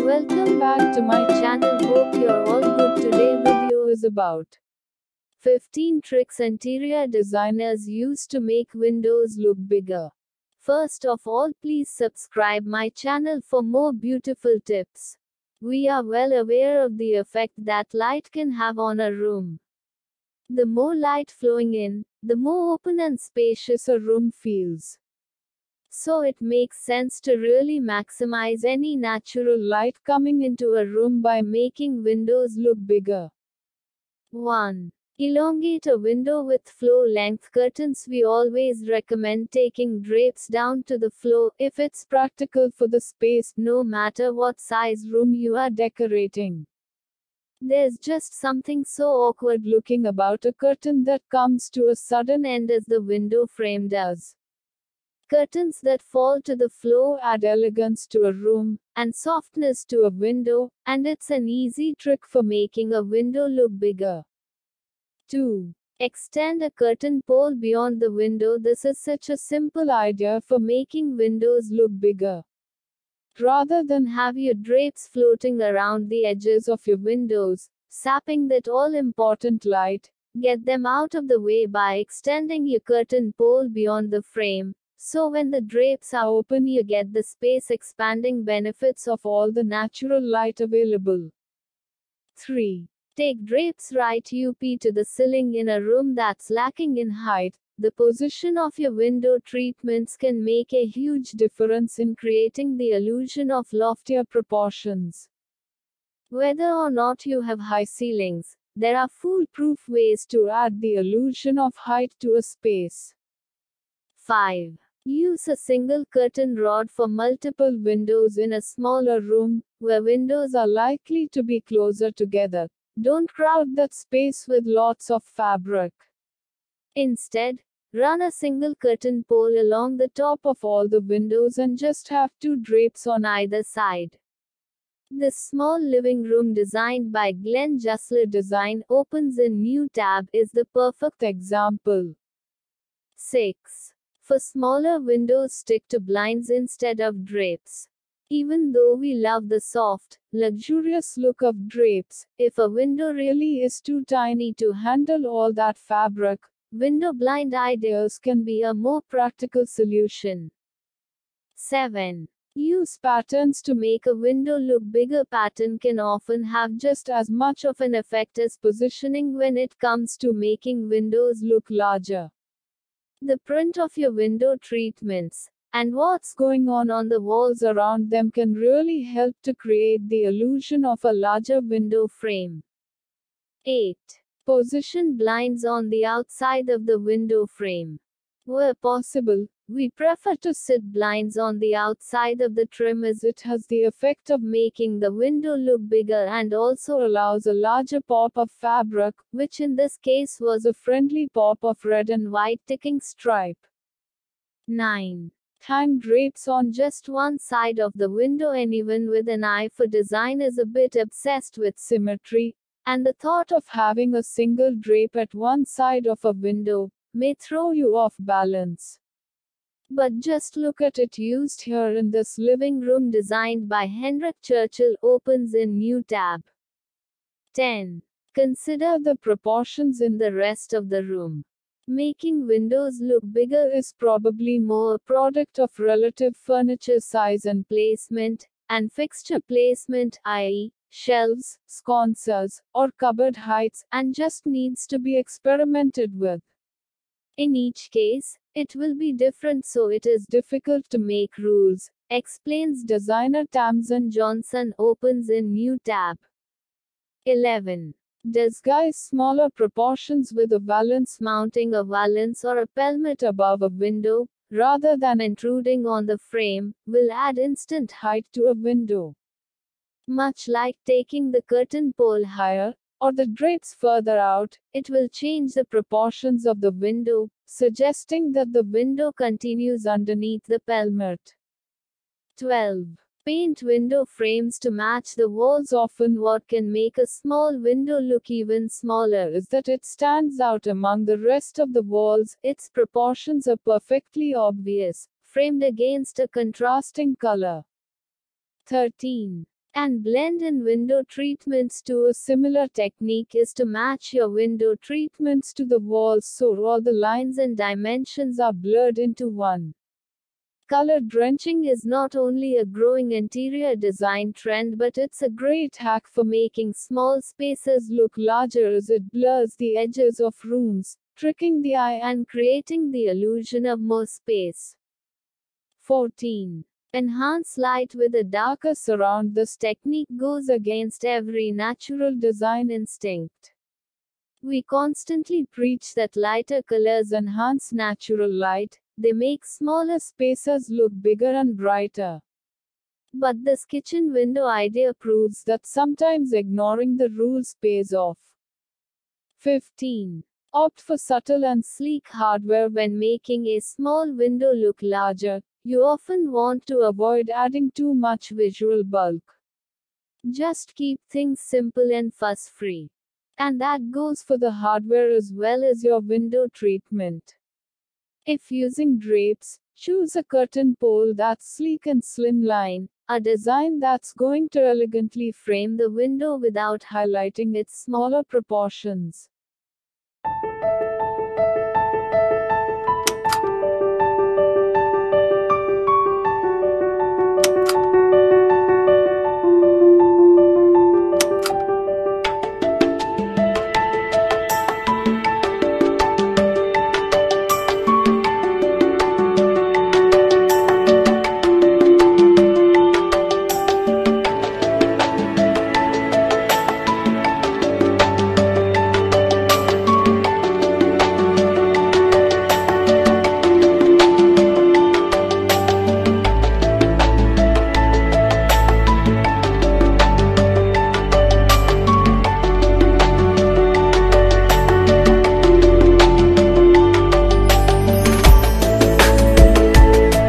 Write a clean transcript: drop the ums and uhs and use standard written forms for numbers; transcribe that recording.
Welcome back to my channel. Hope you're all good. Today video is about 15 tricks interior designers use to make windows look bigger. First of all, please subscribe my channel for more beautiful tips. We are well aware of the effect that light can have on a room. The more light flowing in, the more open and spacious a room feels. So it makes sense to really maximize any natural light coming into a room by making windows look bigger. 1. Elongate a window with floor-length curtains. We always recommend taking drapes down to the floor, if it's practical for the space, no matter what size room you are decorating. There's just something so awkward looking about a curtain that comes to a sudden end as the window frame does. Curtains that fall to the floor add elegance to a room, and softness to a window, and it's an easy trick for making a window look bigger. 2. Extend a curtain pole beyond the window. This is such a simple idea for making windows look bigger. Rather than have your drapes floating around the edges of your windows, sapping that all-important light, get them out of the way by extending your curtain pole beyond the frame. So when the drapes are open, you get the space-expanding benefits of all the natural light available. 3. Take drapes right up to the ceiling in a room that's lacking in height. The position of your window treatments can make a huge difference in creating the illusion of loftier proportions. Whether or not you have high ceilings, there are foolproof ways to add the illusion of height to a space. 5. Use a single curtain rod for multiple windows in a smaller room, where windows are likely to be closer together. Don't crowd that space with lots of fabric. Instead, run a single curtain pole along the top of all the windows and just have 2 drapes on either side. This small living room designed by Glenn Jusler Design opens in new tab is the perfect example. 6. For smaller windows, stick to blinds instead of drapes. Even though we love the soft, luxurious look of drapes, if a window really is too tiny to handle all that fabric, window blind ideas can be a more practical solution. 7. Use patterns to make a window look bigger. Pattern can often have just as much of an effect as positioning when it comes to making windows look larger. The print of your window treatments, and what's going on the walls around them can really help to create the illusion of a larger window frame. 8. Position blinds on the outside of the window frame. Where possible, we prefer to sit blinds on the outside of the trim as it has the effect of making the window look bigger and also allows a larger pop of fabric, which in this case was a friendly pop of red and white ticking stripe. 9. Hang drapes on just one side of the window. Anyone with an eye for design is a bit obsessed with symmetry, and the thought of having a single drape at one side of a window may throw you off balance. But just look at it used here in this living room designed by Henrik Churchill opens in new tab. 10. Consider the proportions in the rest of the room. Making windows look bigger is probably more a product of relative furniture size and placement, and fixture placement, i.e., shelves, sconces, or cupboard heights, and just needs to be experimented with. In each case, it will be different, so it is difficult to make rules, explains designer Tamsin Johnson opens in new tab. 11. Disguise smaller proportions with a valance. Mounting a valance or a pelmet above a window, rather than intruding on the frame, will add instant height to a window. Much like taking the curtain pole higher, or the drapes further out, it will change the proportions of the window, suggesting that the window continues underneath the pelmet. 12. Paint window frames to match the walls. Often what can make a small window look even smaller is that it stands out among the rest of the walls. Its proportions are perfectly obvious, framed against a contrasting color. 13. and blend in window treatments too. A similar technique is to match your window treatments to the walls so all the lines and dimensions are blurred into one. Color drenching is not only a growing interior design trend, but it's a great hack for making small spaces look larger as it blurs the edges of rooms, tricking the eye and creating the illusion of more space. 14. Enhance light with a darker surround. This technique goes against every natural design instinct. We constantly preach that lighter colors enhance natural light, they make smaller spaces look bigger and brighter. But this kitchen window idea proves that sometimes ignoring the rules pays off. 15. Opt for subtle and sleek hardware when making a small window look larger. You often want to avoid adding too much visual bulk. Just keep things simple and fuss-free. And that goes for the hardware as well as your window treatment. If using drapes, choose a curtain pole that's sleek and slimline, a design that's going to elegantly frame the window without highlighting its smaller proportions.